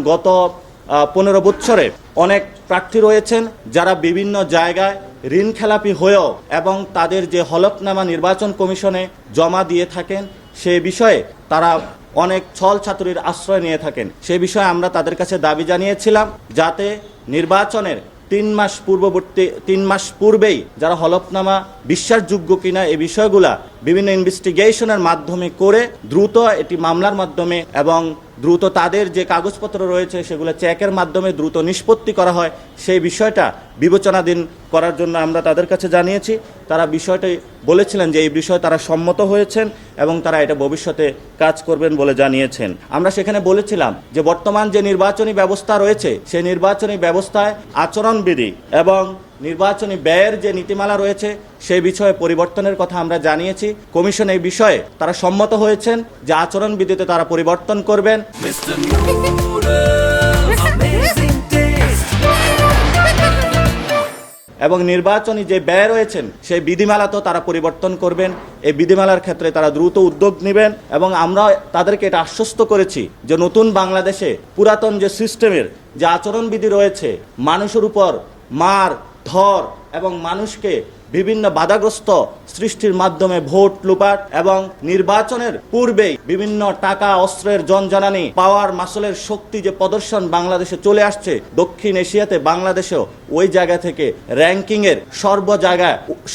গত 15 বছরে অনেক প্রার্থী রয়েছেন যারা বিভিন্ন জায়গায় ঋণ খেলাপি হয়েও এবং তাদের যে হলফনামা নির্বাচন কমিশনে জমা দিয়ে থাকেন সে বিষয়ে তারা অনেক ছল ছাতুরির আশ্রয় নিয়ে থাকেন। সে বিষয়ে আমরা তাদের কাছে দাবি জানিয়েছিলাম যাতে নির্বাচনের 3 মাস পূর্বেই যারা হলফনামা বিশ্বাসযোগ্য কিনা এই বিষয়গুলা বিভিন্ন ইনভেস্টিগেশনের মাধ্যমে করে দ্রুত এটি মামলার মাধ্যমে এবং দ্রুত তাদের যে কাগজপত্র রয়েছে সেগুলো চেকের মাধ্যমে দ্রুত নিষ্পত্তি করা হয় সেই বিষয়টা বিবেচনাধীন করার জন্য আমরা তাদের কাছে জানিয়েছি। তারা বিষয়টি বলেছিলেন যে এই বিষয়ে তারা সম্মত হয়েছেন এবং তারা এটা ভবিষ্যতে কাজ করবেন বলে জানিয়েছেন। আমরা সেখানে বলেছিলাম যে বর্তমান যে নির্বাচনী ব্যবস্থা রয়েছে সেই নির্বাচনী ব্যবস্থায় আচরণবিধি এবং নির্বাচনী ব্যয়ের যে নীতিমালা রয়েছে সেই বিষয়ে পরিবর্তনের কথা আমরা জানিয়েছি। কমিশন এই বিষয়ে তারা সম্মত হয়েছেন যে আচরণবিধিতে তারা পরিবর্তন করবেন। এবং নির্বাচনী যে ব্যয় রয়েছেন সেই বিধিমালাতেও তারা পরিবর্তন করবেন। এই বিধিমালার ক্ষেত্রে তারা দ্রুত উদ্যোগ নেবেন এবং আমরা তাদেরকে এটা আশ্বস্ত করেছি যে নতুন বাংলাদেশে পুরাতন যে সিস্টেমের যে আচরণবিধি রয়েছে মানুষের উপর মার ধর এবং মানুষকে বিভিন্ন বাধাগ্রস্ত সৃষ্টির মাধ্যমে ভোট লুপাট এবং নির্বাচনের পূর্বেই বিভিন্ন টাকা অস্ত্রের জনজানানি পাওয়ার মাসলের শক্তি যে প্রদর্শন বাংলাদেশে চলে আসছে, দক্ষিণ এশিয়াতে বাংলাদেশেও ওই জায়গা থেকে র্যাঙ্কিংয়ের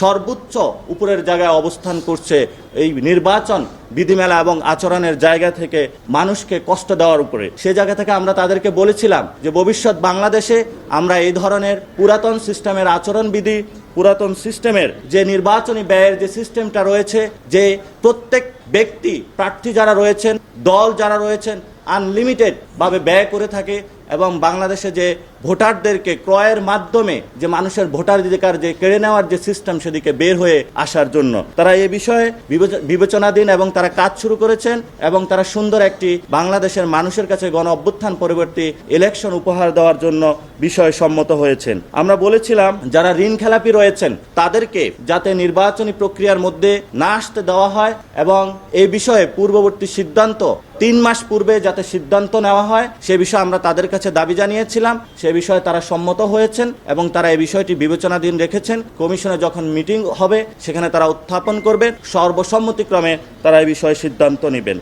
সর্বোচ্চ উপরের জায়গায় অবস্থান করছে এই নির্বাচন বিধিমেলা এবং আচরণের জায়গা থেকে মানুষকে কষ্ট দেওয়ার উপরে। সে জায়গা থেকে আমরা তাদেরকে বলেছিলাম যে ভবিষ্যৎ বাংলাদেশে আমরা এই ধরনের পুরাতন সিস্টেমের আচরণবিধি, পুরাতন সিস্টেমের যে নির্বাচনী ব্যয়ের যে সিস্টেমটা রয়েছে, যে প্রত্যেক ব্যক্তি প্রার্থী যারা রয়েছেন, দল যারা রয়েছেন আনলিমিটেড ভাবে ব্যয় করে থাকে এবং বাংলাদেশে যে ভোটারদেরকে ক্রয়ের মাধ্যমে যে মানুষের ভোটাধিকার যে কেড়ে নেওয়ার যে সিস্টেম সেদিকে বের হয়ে আসার জন্য তারা এই বিষয়ে বিবেচনাধীন এবং তারা কাজ শুরু করেছেন এবং তারা সুন্দর একটি বাংলাদেশের মানুষের কাছে গণ অভ্যুত্থান পরবর্তী ইলেকশন উপহার দেওয়ার জন্য বিষয়ে সম্মত হয়েছেন। আমরা বলেছিলাম যারা ঋণ খেলাপি রয়েছেন তাদেরকে যাতে নির্বাচনী প্রক্রিয়ার মধ্যে না আসতে দেওয়া হয় এবং এই বিষয়ে পূর্ববর্তী সিদ্ধান্ত 3 মাস পূর্বে যাতে সিদ্ধান্ত নেওয়া হয় সে বিষয়ে আমরা তাদের কাছে দাবি জানিয়েছিলাম। সে বিষয়ে তারা সম্মত হয়েছেন এবং তারা এই বিষয়টি বিবেচনাধীন রেখেছেন। কমিশনে যখন মিটিং হবে সেখানে তারা উত্থাপন করবেন, সর্বসম্মতিক্রমে তারা এই বিষয়ে সিদ্ধান্ত নেবেন।